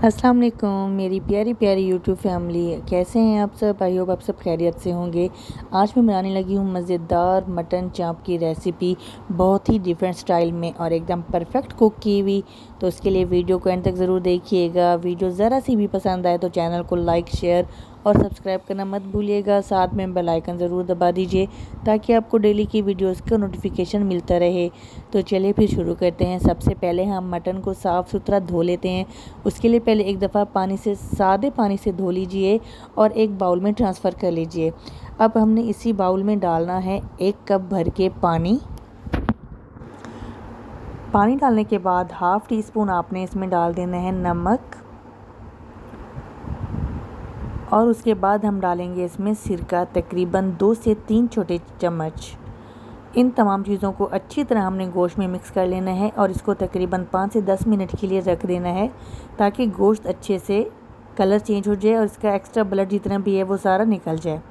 अस्सलाम वालेकुम मेरी प्यारी प्यारी यूट्यूब फैमिली, कैसे हैं आप सब। आई होप आप सब खैरियत से होंगे। आज मैं बनाने लगी हूँ मज़ेदार मटन चाप की रेसिपी, बहुत ही डिफरेंट स्टाइल में और एकदम परफेक्ट कुक की हुई। तो उसके लिए वीडियो को एंड तक ज़रूर देखिएगा। वीडियो ज़रा सी भी पसंद आए तो चैनल को लाइक शेयर और सब्सक्राइब करना मत भूलिएगा। साथ में बेल आइकन ज़रूर दबा दीजिए ताकि आपको डेली की वीडियोस का नोटिफिकेशन मिलता रहे। तो चलिए फिर शुरू करते हैं। सबसे पहले हम मटन को साफ़ सुथरा धो लेते हैं। उसके लिए पहले एक दफ़ा सादे पानी से धो लीजिए और एक बाउल में ट्रांसफ़र कर लीजिए। अब हमने इसी बाउल में डालना है 1 कप भर के पानी। पानी डालने के बाद हाफ़ टी स्पून आपने इसमें डाल देना है नमक और उसके बाद हम डालेंगे इसमें सिरका, तकरीबन 2 से 3 छोटे चम्मच। इन तमाम चीज़ों को अच्छी तरह हमने गोश्त में मिक्स कर लेना है और इसको तकरीबन 5 से 10 मिनट के लिए रख देना है ताकि गोश्त अच्छे से कलर चेंज हो जाए और इसका एक्स्ट्रा ब्लड जितना भी है वो सारा निकल जाए।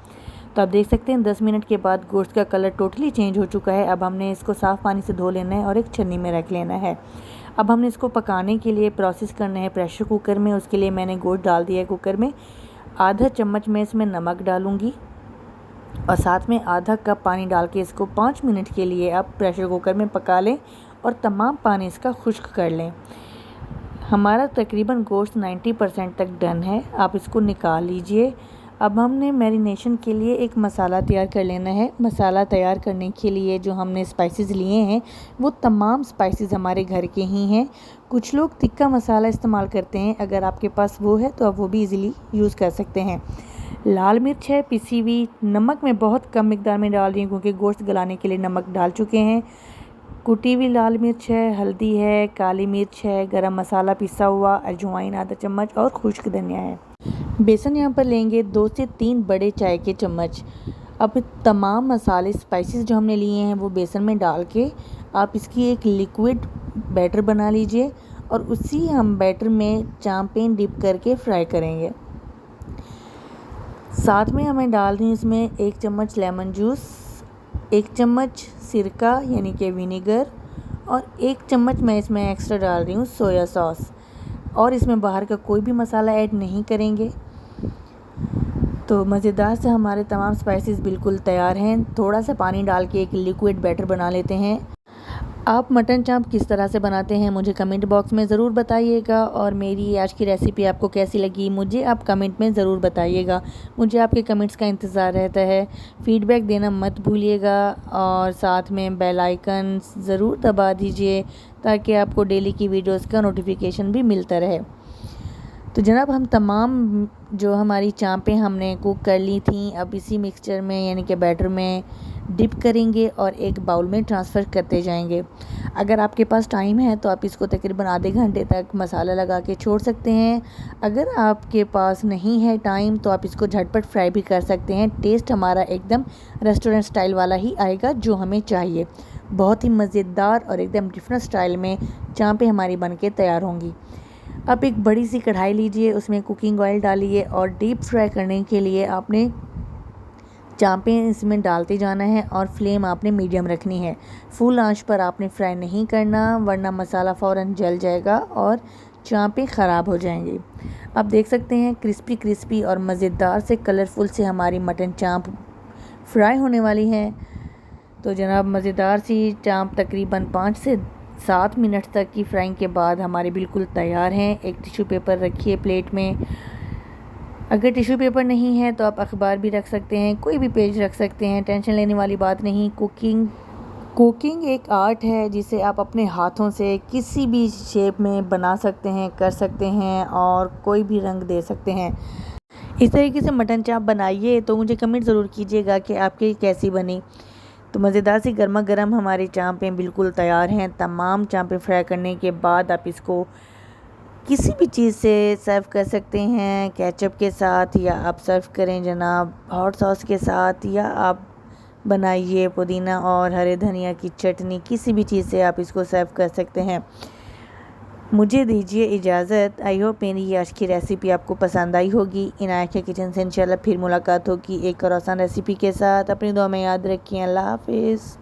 तो आप देख सकते हैं 10 मिनट के बाद गोश्त का कलर टोटली चेंज हो चुका है। अब हमने इसको साफ़ पानी से धो लेना है और एक छन्नी में रख लेना है। अब हमने इसको पकाने के लिए प्रोसेस करना है प्रेशर कुकर में। उसके लिए मैंने गोश्त डाल दिया है कुकर में। आधा चम्मच मैं इसमें नमक डालूँगी और साथ में आधा कप पानी डाल के इसको 5 मिनट के लिए आप प्रेशर कुकर में पका लें और तमाम पानी इसका खुश्क कर लें। हमारा तकरीबन गोश्त 90% तक डन है। आप इसको निकाल लीजिए। अब हमने मैरिनेशन के लिए एक मसाला तैयार कर लेना है। मसाला तैयार करने के लिए जो हमने स्पाइसेस लिए हैं वो तमाम स्पाइसेस हमारे घर के ही हैं। कुछ लोग तिक्का मसाला इस्तेमाल करते हैं, अगर आपके पास वो है तो आप वो भी इजीली यूज़ कर सकते हैं। लाल मिर्च है पिसी हुई। नमक मैं बहुत कम मिकदार में डाल रही हूँ क्योंकि गोश्त गलाने के लिए नमक डाल चुके हैं। कुटी हुई लाल मिर्च है, हल्दी है, काली मिर्च है, गरम मसाला पिसा हुआ, अजवाइन आधा चम्मच और खुश्क धनिया है। बेसन यहाँ पर लेंगे 2 से 3 बड़े चाय के चम्मच। अब तमाम मसाले स्पाइसेस जो हमने लिए हैं वो बेसन में डाल के आप इसकी एक लिक्विड बैटर बना लीजिए और उसी हम बैटर में चांपें डिप करके फ्राई करेंगे। साथ में हमें डाल रही हूँ इसमें 1 चम्मच लेमन जूस, 1 चम्मच सिरका यानी कि विनेगर और 1 चम्मच मैं इसमें एक्स्ट्रा डाल रही हूँ सोया सॉस। और इसमें बाहर का कोई भी मसाला ऐड नहीं करेंगे। तो मज़ेदार से हमारे तमाम स्पाइसेस बिल्कुल तैयार हैं। थोड़ा सा पानी डाल के एक लिक्विड बैटर बना लेते हैं। आप मटन चाप किस तरह से बनाते हैं मुझे कमेंट बॉक्स में ज़रूर बताइएगा और मेरी आज की रेसिपी आपको कैसी लगी मुझे आप कमेंट में ज़रूर बताइएगा। मुझे आपके कमेंट्स का इंतज़ार रहता है। फ़ीडबैक देना मत भूलिएगा और साथ में बेल आइकन ज़रूर दबा दीजिए ताकि आपको डेली की वीडियोस का नोटिफिकेशन भी मिलता रहे। तो जनाब हम तमाम जो हमारी चांपें हमने कुक कर ली थी अब इसी मिक्सचर में यानी कि बैटर में डिप करेंगे और एक बाउल में ट्रांसफ़र करते जाएंगे। अगर आपके पास टाइम है तो आप इसको तकरीबन आधे घंटे तक मसाला लगा के छोड़ सकते हैं। अगर आपके पास नहीं है टाइम तो आप इसको झटपट फ्राई भी कर सकते हैं। टेस्ट हमारा एकदम रेस्टोरेंट स्टाइल वाला ही आएगा जो हमें चाहिए। बहुत ही मज़ेदार और एकदम डिफरेंट स्टाइल में चांपें हमारी बन के तैयार होंगी। अब एक बड़ी सी कढ़ाई लीजिए, उसमें कुकिंग ऑयल डालिए और डीप फ्राई करने के लिए आपने चांपें इसमें डालते जाना है और फ्लेम आपने मीडियम रखनी है। फुल आंच पर आपने फ्राई नहीं करना वरना मसाला फ़ौरन जल जाएगा और चांपें ख़राब हो जाएंगी। अब देख सकते हैं क्रिस्पी क्रिस्पी और मज़ेदार से कलरफुल से हमारी मटन चांप फ्राई होने वाली हैं। तो जनाब मज़ेदार सी चांप तकरीबन 5 से 7 मिनट तक की फ्राइंग के बाद हमारे बिल्कुल तैयार हैं। एक टिश्यू पेपर रखिए प्लेट में। अगर टिश्यू पेपर नहीं है तो आप अखबार भी रख सकते हैं, कोई भी पेज रख सकते हैं, टेंशन लेने वाली बात नहीं। कुकिंग एक आर्ट है जिसे आप अपने हाथों से किसी भी शेप में बना सकते हैं, कर सकते हैं और कोई भी रंग दे सकते हैं। इस तरीके से मटन चाप बनाइए तो मुझे कमेंट ज़रूर कीजिएगा कि आपकी कैसी बनी। तो मज़ेदार सी गर्मा गर्म हमारी चांपें बिल्कुल तैयार हैं। तमाम चांपें फ्राई करने के बाद आप इसको किसी भी चीज़ से सर्व कर सकते हैं, केचप के साथ या आप सर्व करें जनाब हॉट सॉस के साथ या आप बनाइए पुदीना और हरे धनिया की चटनी, किसी भी चीज़ से आप इसको सर्व कर सकते हैं। मुझे दीजिए इजाज़त। आई होप मेरी ये आज की रेसिपी आपको पसंद आई होगी। इनायत के किचन से इंशाल्लाह फिर मुलाकात होगी एक और आसान रेसिपी के साथ। अपनी दुआ में याद रखिए। अल्लाह हाफ़िज़।